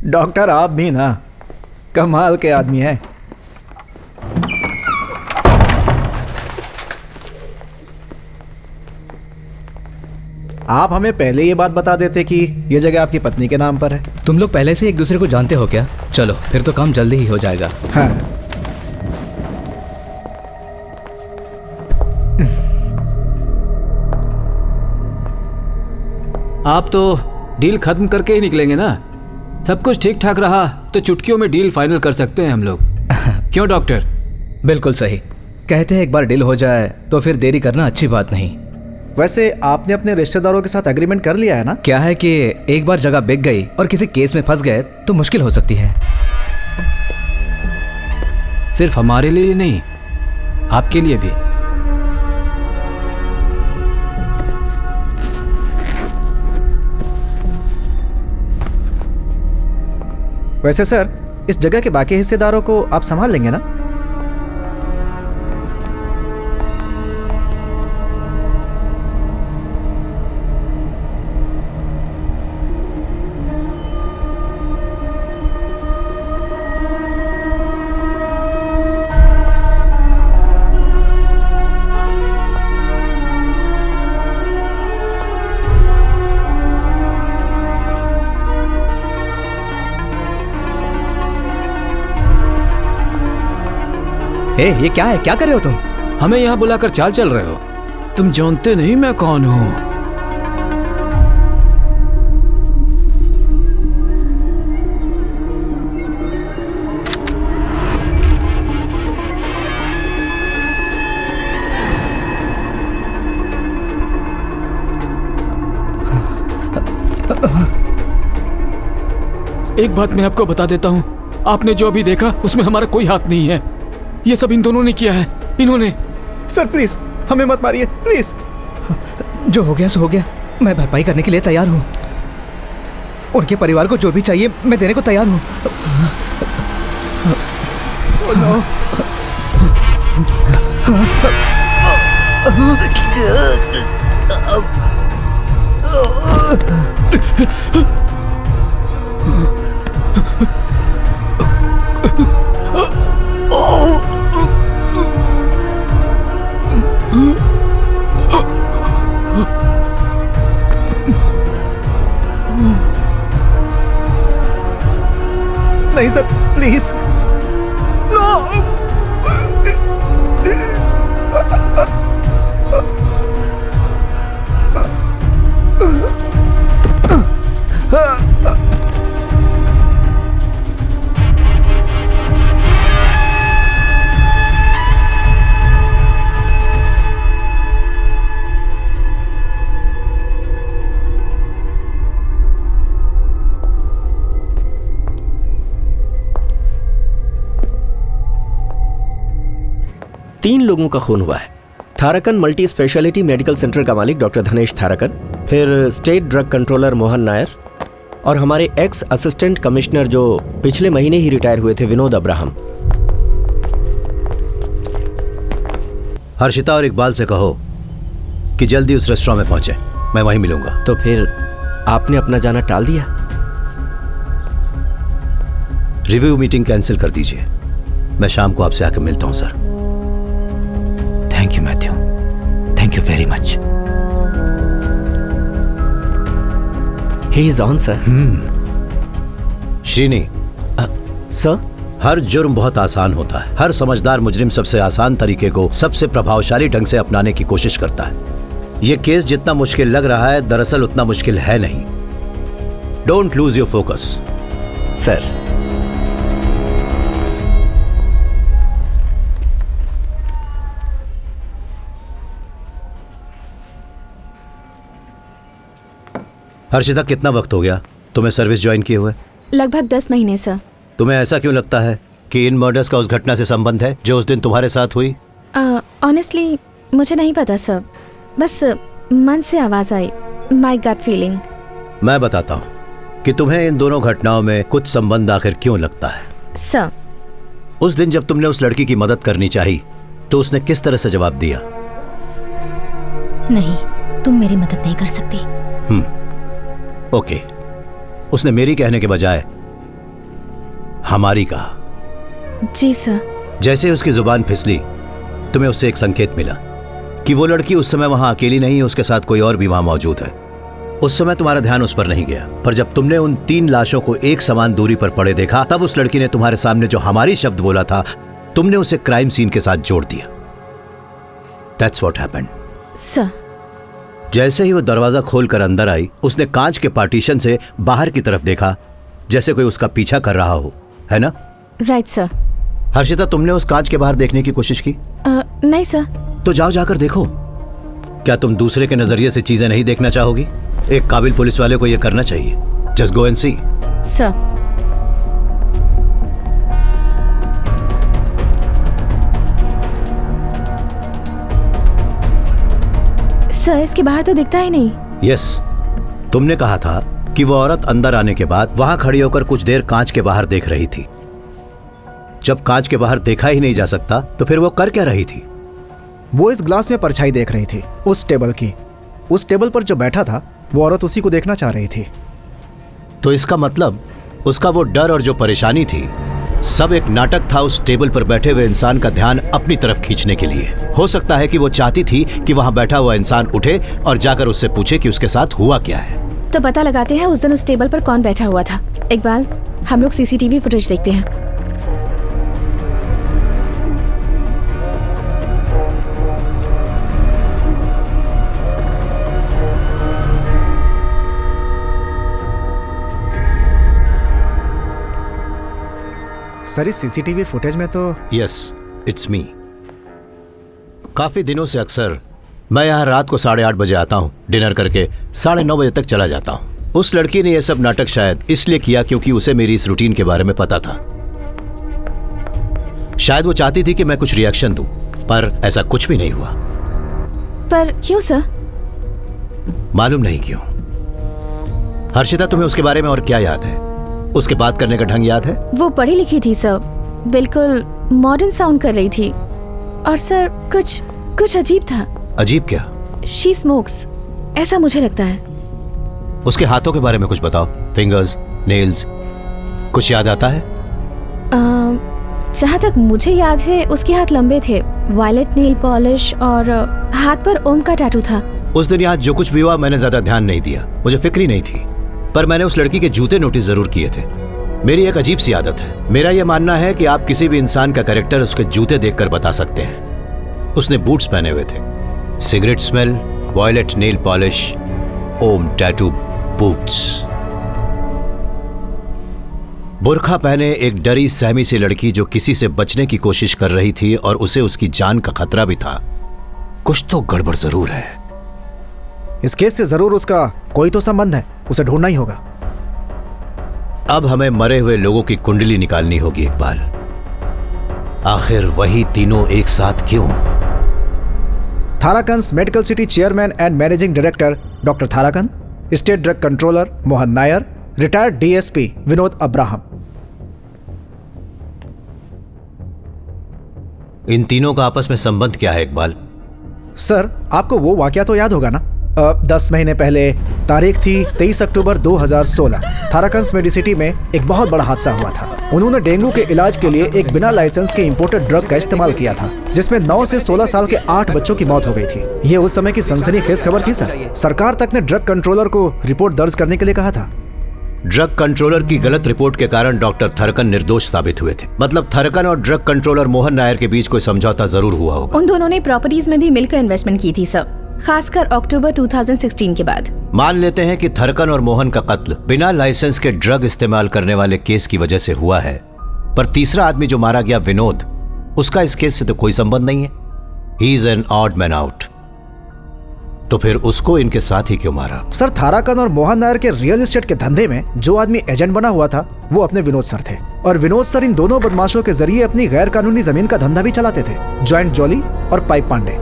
Doctor आप भी ना कमाल के आदमी हैं। आप हमें पहले ये बात बता देते कि ये जगह आपकी पत्नी के नाम पर है। तुम लोग पहले से एक दूसरे को जानते हो क्या? चलो फिर तो काम जल्दी ही हो जाएगा। हाँ। आप तो डील खत्म करके ही निकलेंगे ना? सब कुछ ठीक ठाक रहा तो चुटकियों में डील फाइनल कर सकते हैं हम लोग। क्यों डॉक्टर? बिल्कुल सही कहते हैं, एक बार डील हो जाए तो फिर देरी करना अच्छी बात नहीं। वैसे आपने अपने रिश्तेदारों के साथ एग्रीमेंट कर लिया है ना? क्या है कि एक बार जगह बिक गई और किसी केस में फंस गए तो मुश्किल हो सकती है। सिर्फ हमारे लिए नहीं, आपके लिए भी। वैसे सर, इस जगह के बाकी हिस्सेदारों को आप संभाल लेंगे ना? ये क्या है? क्या कर रहे हो तुम? हमें यहाँ बुलाकर चाल चल रहे हो? तुम जानते नहीं मैं कौन हूँ। एक बात मैं आपको बता देता हूँ, आपने जो अभी देखा उसमें हमारा कोई हाथ नहीं है। ये सब इन दोनों ने किया है। इन्होंने। सर प्लीज हमें मत मारिए प्लीज। जो हो गया सो हो गया। मैं भरपाई करने के लिए तैयार हूँ। उनके परिवार को जो भी चाहिए मैं देने को तैयार हूँ। नहीं सर प्लीज। नो। तीन लोगों का खून हुआ है। थारकन मल्टी स्पेशलिटी मेडिकल सेंटर का मालिक डॉक्टर धनेश थारकन, फिर state drug controller Mohan Nair और हमारे एक्स असिस्टेंट कमिश्नर जो पिछले महीने ही रिटायर हुए थे विनोद अब्राहम। हर्षिता और इकबाल से कहो कि जल्दी उस रेस्टोरेंट में पहुंचे, मैं वहीं मिलूंगा। तो फिर आपने अपना जाना टाल दिया? रिव्यू मीटिंग कैंसिल कर दीजिए। मैं शाम को आपसे आकर मिलता हूं sir. Thank you Matthew, thank you very much. He is on sir. Srini. Sir? हर जुर्म बहुत आसान होता है। हर समझदार मुजरिम सबसे आसान तरीके को सबसे प्रभावशाली ढंग से अपनाने की कोशिश करता है। यह केस जितना मुश्किल लग रहा है दरअसल उतना मुश्किल है नहीं। Don't lose your focus. Sir. Harshita, कितना वक्त हो गया तुम्हें सर्विस ज्वाइन किए हुए? लगभग 10 महीने सर। तुम्हें ऐसा क्यों लगता है कि इन मर्डर्स का उस घटना से संबंध है जो उस दिन तुम्हारे साथ हुई? ऑनेस्टली मुझे नहीं पता सर, बस मन से आवाज आई, माय गट फीलिंग। मैं बताता हूँ कि तुम्हें इन दोनों घटनाओं में कुछ संबंध आखिर क्यों लगता है। सर, उस दिन जब तुमने उस लड़की की मदद करनी चाहिए तो उसने किस तरह से जवाब दिया? नहीं, तुम मेरी मदद नहीं कर सकती। ओके। उसने मेरी कहने के बजाय हमारी कहा। जी सर। जैसे उसकी जुबान फिसली, तुम्हें उससे एक संकेत मिला कि वो लड़की उस समय वहां अकेली नहीं है, उसके साथ कोई और भी वहां मौजूद है। उस समय तुम्हारा ध्यान उस पर नहीं गया, पर जब तुमने उन 3 लाशों को एक समान दूरी पर पड़े देखा, तब उस लड़की ने तुम्हारे सामने जो हमारी शब्द बोला था, तुमने उसे क्राइम सीन के साथ जोड़ दिया। That's what happened. सर। जैसे ही वो दरवाजा खोलकर अंदर आई, उसने कांच के पार्टीशन से बाहर की तरफ देखा, जैसे कोई उसका पीछा कर रहा हो, है ना? Right sir. हर्षिता, तुमने उस कांच के बाहर देखने की कोशिश की? नहीं सर। तो जाओ, जाकर देखो। क्या तुम दूसरे के नजरिए से चीजें नहीं देखना चाहोगी? एक काबिल पुलिस वाले को यह करना चाहिए। Just go and see. Sir. Sir, इसके बाहर तो दिखता ही नहीं। यस, तुमने कहा था कि वो औरत अंदर आने के बाद वहां खड़ी होकर कुछ देर कांच के बाहर देख रही थी। जब कांच के बाहर देखा ही नहीं जा सकता, तो फिर वो कर क्या रही थी? वो इस ग्लास में परछाई देख रही थी, उस टेबल की। उस टेबल पर जो बैठा था, वो औरत उसी को देखना चाह रही थी। तो इसका मतलब उसका वो डर और जो परेशानी थी, सब एक नाटक था उस टेबल पर बैठे हुए इंसान का ध्यान अपनी तरफ खींचने के लिए। हो सकता है कि वो चाहती थी कि वहां बैठा हुआ इंसान उठे और जाकर उससे पूछे कि उसके साथ हुआ क्या है। तो पता लगाते हैं उस दिन उस टेबल पर कौन बैठा हुआ था। इकबाल, हम लोग सीसीटीवी फुटेज देखते हैं। सर, इस सीसीटीवी फुटेज में तो यस, इट्स मी। काफी दिनों से अक्सर मैं यहाँ रात को 8:30 बजे आता हूँ, डिनर करके 9:30 बजे तक चला जाता हूँ। उस लड़की ने यह सब नाटक शायद इसलिए किया क्योंकि उसे मेरी इस रूटीन के बारे में पता था। शायद वो चाहती थी कि मैं कुछ रिएक्शन दूं, पर ऐसा कुछ भी नहीं हुआ। पर क्यों सर? मालूम नहीं क्यों। हर्षिता, तुम्हें उसके बारे में और क्या याद है? उसके बात करने का ढंग याद है? वो पढ़ी लिखी थी सर, बिल्कुल मॉडर्न साउंड कर रही थी। और सर, कुछ अजीब था। अजीब क्या? शी स्मोक्स, ऐसा मुझे लगता है। उसके हाथों के बारे में कुछ बताओ। फिंगर्स, नेल्स, कुछ याद आता है? जहाँ तक मुझे याद है, उसके हाथ लंबे थे, वायलेट नेल पॉलिश, और हाथ पर ओम का टैटू था। उस दिन यहाँ जो कुछ भी हुआ, मैंने ज्यादा ध्यान नहीं दिया, मुझे फिक्र ही नहीं थी। पर मैंने उस लड़की के जूते नोटिस जरूर किए थे। मेरी एक अजीब सी आदत है, मेरा यह मानना है कि आप किसी भी इंसान का कैरेक्टर उसके जूते देखकर बता सकते हैं। उसने बूट्स पहने हुए थे, cigarette smell, violet nail polish, Om tattoo, boots. बुर्खा पहने एक डरी सहमी सी लड़की जो किसी से बचने की कोशिश कर रही थी और उसे उसकी जान का खतरा भी था। कुछ तो गड़बड़ जरूर है। इस केस से जरूर उसका कोई तो संबंध है, उसे ढूंढना ही होगा। अब हमें मरे हुए लोगों की कुंडली निकालनी होगी इकबाल। आखिर वही तीनों एक साथ क्यों? Tharakan's medical city chairman and managing director doctor Tharakan, state drug controller Mohan Nair, retired DSP Vinod Abraham. इन तीनों का आपस में संबंध क्या है इकबाल? सर, आपको वो वाकया तो याद होगा ना? 10 महीने पहले, तारीख थी 23 अक्टूबर 2016, थाराकंस मेडिसिटी में एक बहुत बड़ा हादसा हुआ था। उन्होंने डेंगू के इलाज के लिए एक बिना लाइसेंस के इंपोर्टेड ड्रग का इस्तेमाल किया था, जिसमें 9 से 16 साल के 8 बच्चों की मौत हो गई थी। ये उस समय की सनसनीखेज खबर थी सर। सरकार तक ने ड्रग कंट्रोलर को रिपोर्ट दर्ज करने के लिए कहा था। ड्रग कंट्रोलर की गलत रिपोर्ट के कारण डॉक्टर थारकन निर्दोष साबित हुए थे। मतलब थारकन और ड्रग कंट्रोलर मोहन नायर के बीच कोई समझौता जरूर हुआ होगा। उन दोनों ने प्रॉपर्टीज में भी मिलकर इन्वेस्टमेंट की थी सर, खासकर अक्टूबर 2016 के बाद। मान लेते हैं कि थारकन और मोहन का कत्ल बिना लाइसेंस के ड्रग इस्तेमाल करने वाले केस की वजह से हुआ है, पर तीसरा आदमी जो मारा गया विनोद, उसका इस केस से तो कोई संबंध नहीं है। He is an odd man out. तो फिर उसको इनके साथ ही क्यों मारा? सर, थाराकन और मोहन नायर के रियल एस्टेट के धंधे में जो आदमी एजेंट बना हुआ था, वो अपने विनोद सर थे। और विनोद सर इन दोनों बदमाशों के जरिए अपनी गैर कानूनी जमीन का धंधा भी चलाते थे, जॉइंट जॉली और पाइप पांडे।